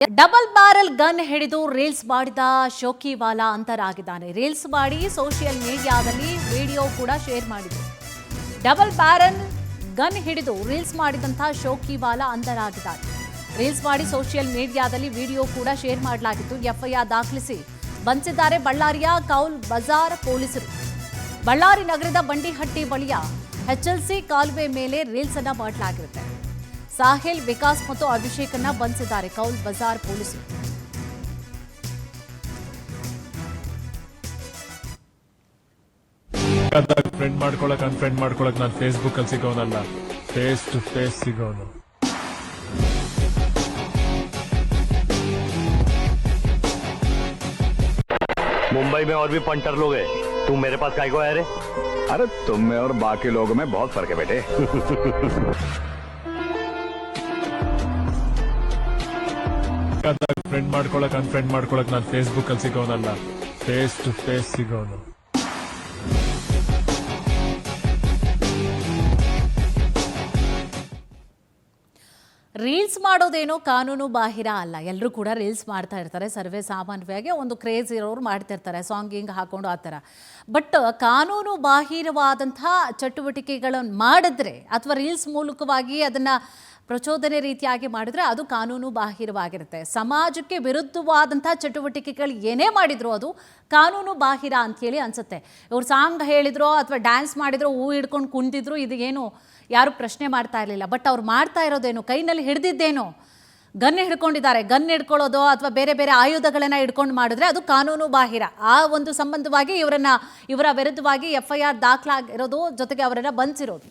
Double barrel gun ಹಿಡಿದು reels ಮಾಡಿದ ಶೋಕಿವಾಲಾ ಅಂತರಾಗಿದ್ದಾನೆ. Reels ಮಾಡಿ ಸೋಷಿಯಲ್ ಮೀಡಿಯಾದಲ್ಲಿ ವಿಡಿಯೋ ಕೂಡ ಶೇರ್ ಮಾಡಿದ್ರು. ಡಬಲ್ ಬ್ಯಾರಲ್ ಗನ್ ಹಿಡಿದು ರೀಲ್ಸ್ ಮಾಡಿದಂತಹ ಶೋಕಿವಾಲಾ ಅಂತರಾಗಿದ್ದಾನೆ. ರೀಲ್ಸ್ ಮಾಡಿ ಸೋಷಿಯಲ್ ಮೀಡಿಯಾದಲ್ಲಿ ವಿಡಿಯೋ ಕೂಡ ಶೇರ್ ಮಾಡಲಾಗಿತ್ತು. ಎಫ್ಐಆರ್ ದಾಖಲಿಸಿ ಬಂಧಿಸಿದ್ದಾರೆ ಬಳ್ಳಾರಿಯ ಕೌಲ್ ಬಜಾರ್ ಪೊಲೀಸರು. ಬಳ್ಳಾರಿ ನಗರದ ಬಂಡಿಹಟ್ಟಿ ಬಳಿಯ HLC ಕಾಲುವೆ ಮೇಲೆ ರೀಲ್ಸ್ ಅನ್ನ ಮಾಡಲಾಗಿರುತ್ತೆ. ಸಾಹಿಲ್, ವಿಕಾಸ್ ಮತ್ತು ಅಭಿಷೇಕ್ ಅನ್ನ ಬಂಧಿಸಿದ್ದಾರೆ ಕೌಲ್ ಬಜಾರ್ ಪೊಲೀಸರು. ಫ್ರೆಂಡ್ ಮಾಡ್ಕೊಳಕ್ ಅನ್ಫ್ರೆಂಡ್ ಮಾಡ್ಕೊಳಕ್ ನಾನು ಫೇಸ್ಬುಕ್ ಅಲ್ಲಿ ಸಿಗೋನಲ್ಲ, ಫೇಸ್ ಟು ಫೇಸ್ ಸಿಗೋನು. मुंबई में और भी पंटर लोग हैं, तू मेरे पास काहे को आया रे? अरे तुम में और बाकी लोगों में बहुत फर्क है बेटे. ಫ್ರೆಂಡ್ ಮಾಡ್ಕೊಳಕ್ ಅನ್ಫ್ರೆಂಡ್ ಮಾಡ್ಕೊಳಕ್ ನಾನು ಫೇಸ್ಬುಕ್ ಅಲ್ಲಿ ಸಿಗೋನಲ್ಲ, ಫೇಸ್ ಟು ಫೇಸ್ ಸಿಗೋನು. ರೀಲ್ಸ್ ಮಾಡೋದೇನೋ ಕಾನೂನು ಬಾಹಿರ ಅಲ್ಲ. ಎಲ್ಲರೂ ಕೂಡ ರೀಲ್ಸ್ ಮಾಡ್ತಾ ಇರ್ತಾರೆ. ಸರ್ವೇ ಸಾಮಾನ್ಯವಾಗಿ ಒಂದು ಕ್ರೇಜ್ ಇರೋರು ಮಾಡ್ತಿರ್ತಾರೆ, ಸಾಂಗಿಂಗ್ ಹಾಕೊಂಡು ಆ ಥರ. ಬಟ್ ಕಾನೂನು ಬಾಹಿರವಾದಂತಹ ಚಟುವಟಿಕೆಗಳನ್ನು ಮಾಡಿದ್ರೆ ಅಥವಾ ರೀಲ್ಸ್ ಮೂಲಕವಾಗಿ ಅದನ್ನು ಪ್ರಚೋದನೆ ರೀತಿಯಾಗಿ ಮಾಡಿದ್ರೆ ಅದು ಕಾನೂನು ಬಾಹಿರವಾಗಿರುತ್ತೆ. ಸಮಾಜಕ್ಕೆ ವಿರುದ್ಧವಾದಂಥ ಚಟುವಟಿಕೆಗಳು ಏನೇ ಮಾಡಿದ್ರು ಅದು ಕಾನೂನು ಬಾಹಿರ ಅಂಥೇಳಿ ಅನಿಸುತ್ತೆ. ಇವ್ರು ಸಾಂಗ್ ಹೇಳಿದ್ರು ಅಥವಾ ಡ್ಯಾನ್ಸ್ ಮಾಡಿದ್ರು, ಹೂ ಹಿಡ್ಕೊಂಡು ಕುಂದಿದ್ರು, ಇದು ಏನು ಯಾರು ಪ್ರಶ್ನೆ ಮಾಡ್ತಾ ಇರಲಿಲ್ಲ. ಬಟ್ ಅವ್ರು ಮಾಡ್ತಾ ಇರೋದೇನು, ಕೈನಲ್ಲಿ ಹಿಡಿದಿದ್ದೇನೋ ಗನ್ ಹಿಡ್ಕೊಂಡಿದ್ದಾರೆ. ಗನ್ ಹಿಡ್ಕೊಳ್ಳೋದು ಅಥವಾ ಬೇರೆ ಬೇರೆ ಆಯುಧಗಳನ್ನು ಹಿಡ್ಕೊಂಡು ಮಾಡಿದ್ರೆ ಅದು ಕಾನೂನು ಬಾಹಿರ. ಆ ಒಂದು ಸಂಬಂಧವಾಗಿ ಇವರ ವಿರುದ್ಧವಾಗಿ FIR ದಾಖಲಾಗಿರೋದು, ಜೊತೆಗೆ ಅವರನ್ನು ಬಂಧಿಸಿರೋದು.